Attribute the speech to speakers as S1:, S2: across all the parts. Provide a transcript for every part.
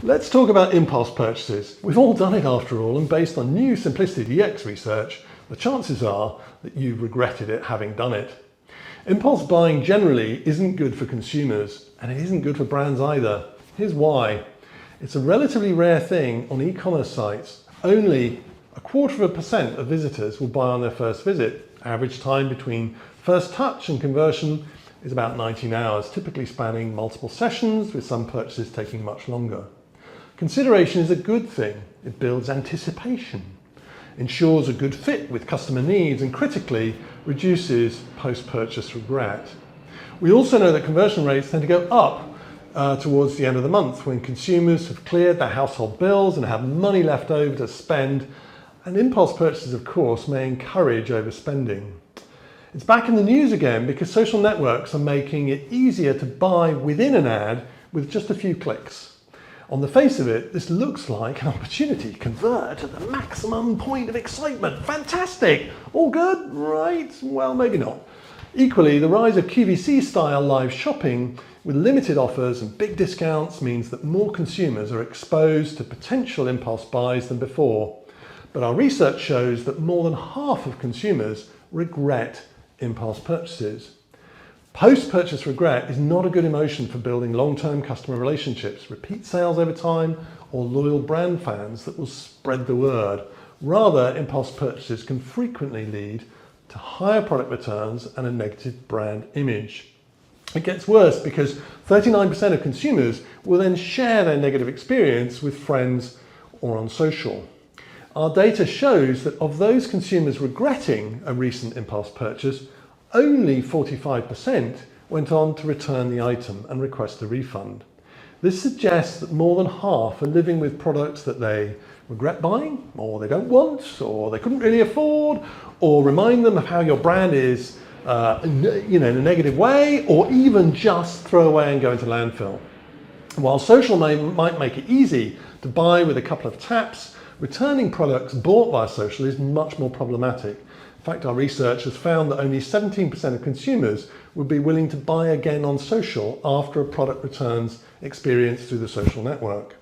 S1: Let's talk about impulse purchases. We've all done it after all, and based on new Simplicity DX research, the chances are that you've regretted it having done it. Impulse buying generally isn't good for consumers, and it isn't good for brands either. Here's why. It's a relatively rare thing on e-commerce sites. Only 0.25% of visitors will buy on their first visit. Average time between first touch and conversion is about 19 hours, typically spanning multiple sessions, with some purchases taking much longer. Consideration is a good thing. It builds anticipation, ensures a good fit with customer needs, and critically reduces post-purchase regret. We also know that conversion rates tend to go up towards the end of the month when consumers have cleared their household bills and have money left over to spend. And impulse purchases, of course, may encourage overspending. It's back in the news again because social networks are making it easier to buy within an ad with just a few clicks. On the face of it, this looks like an opportunity to convert at the maximum point of excitement. Fantastic! All good, right? Well, maybe not. Equally, the rise of QVC-style live shopping with limited offers and big discounts means that more consumers are exposed to potential impulse buys than before. But our research shows that more than half of consumers regret impulse purchases. Post-purchase regret is not a good emotion for building long-term customer relationships, repeat sales over time, or loyal brand fans that will spread the word. Rather, impulse purchases can frequently lead to higher product returns and a negative brand image. It gets worse because 39% of consumers will then share their negative experience with friends or on social. Our data shows that of those consumers regretting a recent impulse purchase, only 45% went on to return the item and request a refund. This suggests that more than half are living with products that they regret buying, or they don't want, or they couldn't really afford, or remind them of how your brand is in a negative way, or even just throw away and go into landfill. While social might make it easy to buy with a couple of taps, returning products bought via social is much more problematic. In fact, our research has found that only 17% of consumers would be willing to buy again on social after a product returns experienced through the social network.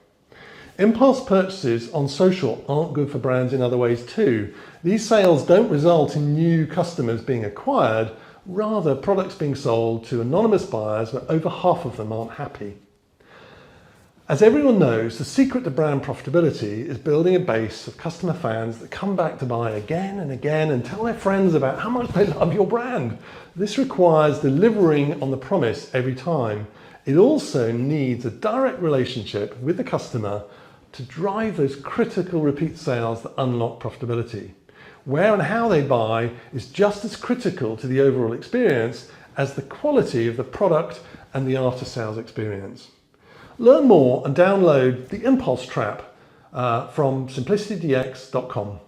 S1: Impulse purchases on social aren't good for brands in other ways too. These sales don't result in new customers being acquired, rather products being sold to anonymous buyers where over half of them aren't happy. As everyone knows, the secret to brand profitability is building a base of customer fans that come back to buy again and again and tell their friends about how much they love your brand. This requires delivering on the promise every time. It also needs a direct relationship with the customer to drive those critical repeat sales that unlock profitability. Where and how they buy is just as critical to the overall experience as the quality of the product and the after-sales experience. Learn more and download the Impulse Trap from simplicitydx.com.